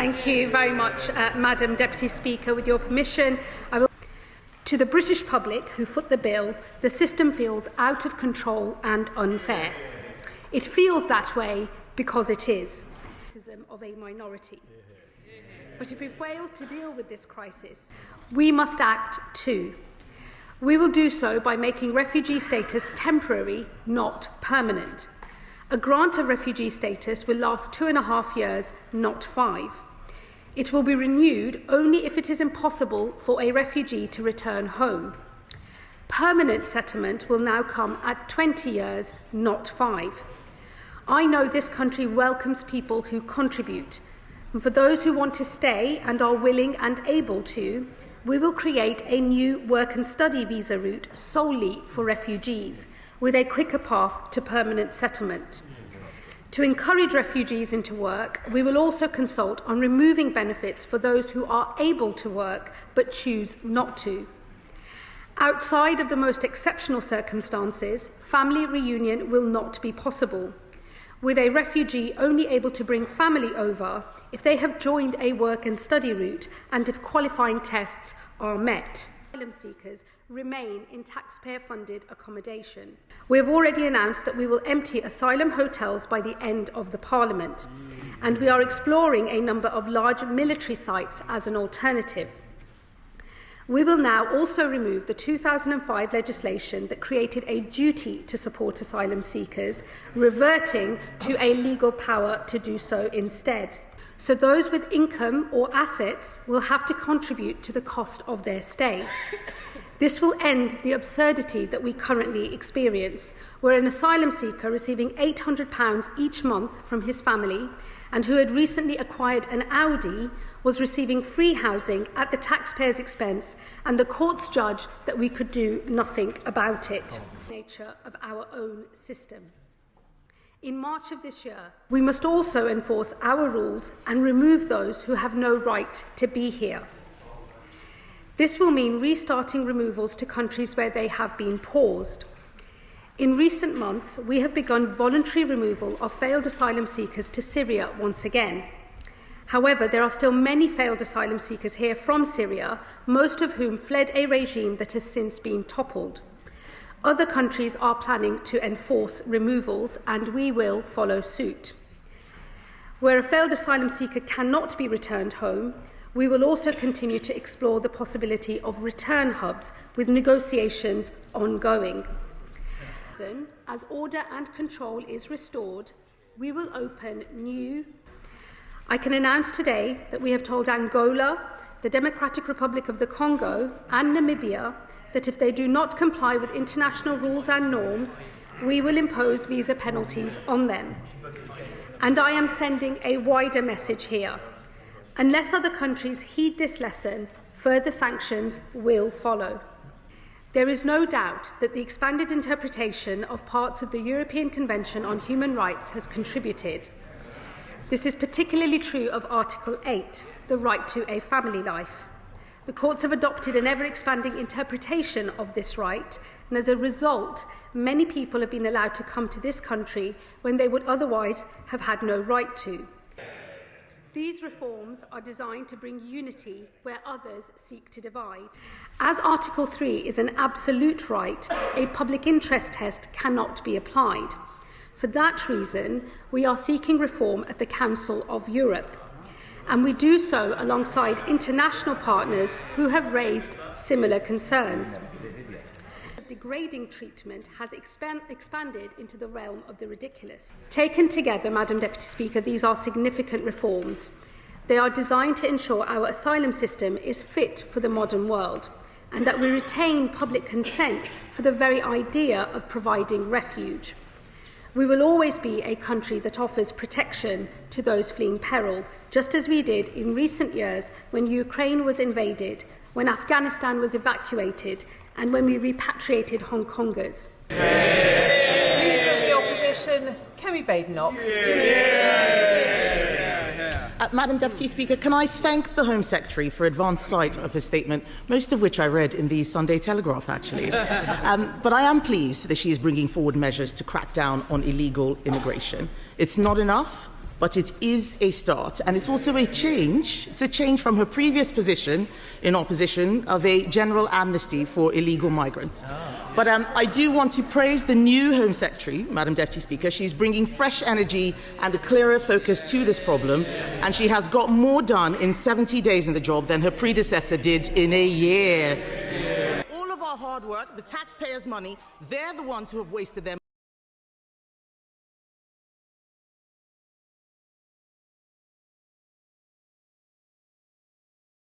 Thank you very much, Madam Deputy Speaker. With your permission, I will. To the British public who foot the bill, the system feels out of control and unfair. It feels that way because it is of a minority. But if we fail to deal with this crisis, we must act too. We will do so by making refugee status temporary, not permanent. A grant of refugee status will last 2.5 years, not 5. It will be renewed only if it is impossible for a refugee to return home. Permanent settlement will now come at 20 years, not 5. I know this country welcomes people who contribute, and for those who want to stay and are willing and able to, we will create a new work and study visa route solely for refugees, with a quicker path to permanent settlement. To encourage refugees into work, we will also consult on removing benefits for those who are able to work but choose not to. Outside of the most exceptional circumstances, family reunion will not be possible, with a refugee only able to bring family over if they have joined a work and study route and if qualifying tests are met. Asylum seekers remain in taxpayer-funded accommodation. We have already announced that we will empty asylum hotels by the end of the Parliament, and we are exploring a number of large military sites as an alternative. We will now also remove the 2005 legislation that created a duty to support asylum seekers, reverting to a legal power to do so instead. So those with income or assets will have to contribute to the cost of their stay. This will end the absurdity that we currently experience, where an asylum seeker receiving £800 each month from his family and who had recently acquired an Audi was receiving free housing at the taxpayer's expense, and the courts judged that we could do nothing about it. Nature of our own system. In March of this year, we must also enforce our rules and remove those who have no right to be here. This will mean restarting removals to countries where they have been paused. In recent months, we have begun voluntary removal of failed asylum seekers to Syria once again. However, there are still many failed asylum seekers here from Syria, most of whom fled a regime that has since been toppled. Other countries are planning to enforce removals, and we will follow suit. Where a failed asylum seeker cannot be returned home, we will also continue to explore the possibility of return hubs, with negotiations ongoing. As order and control is restored, we will open new. I can announce today that we have told Angola, the Democratic Republic of the Congo, and Namibia that if they do not comply with international rules and norms, we will impose visa penalties on them. And I am sending a wider message here. Unless other countries heed this lesson, further sanctions will follow. There is no doubt that the expanded interpretation of parts of the European Convention on Human Rights has contributed. This is particularly true of Article 8, the right to a family life. The courts have adopted an ever-expanding interpretation of this right, and as a result, many people have been allowed to come to this country when they would otherwise have had no right to. These reforms are designed to bring unity where others seek to divide. As Article 3 is an absolute right, a public interest test cannot be applied. For that reason, we are seeking reform at the Council of Europe, and we do so alongside international partners who have raised similar concerns. Degrading treatment has expanded into the realm of the ridiculous. Taken together, Madam Deputy Speaker, these are significant reforms. They are designed to ensure our asylum system is fit for the modern world, and that we retain public consent for the very idea of providing refuge. We will always be a country that offers protection to those fleeing peril, just as we did in recent years when Ukraine was invaded, when Afghanistan was evacuated, and when we repatriated Hong Kongers. Leader of the Opposition, Kemi Badenoch. Madam Deputy Speaker, can I thank the Home Secretary for advance sight of his statement, most of which I read in the Sunday Telegraph, actually. But I am pleased that she is bringing forward measures to crack down on illegal immigration. It's not enough, but it is a start, and it's also a change. It's a change from her previous position in opposition of a general amnesty for illegal migrants. But I do want to praise the new Home Secretary, Madam Deputy Speaker. She's bringing fresh energy and a clearer focus to this problem, and she has got more done in 70 days in the job than her predecessor did in a year. All of our hard work, the taxpayers' money, they're the ones who have wasted their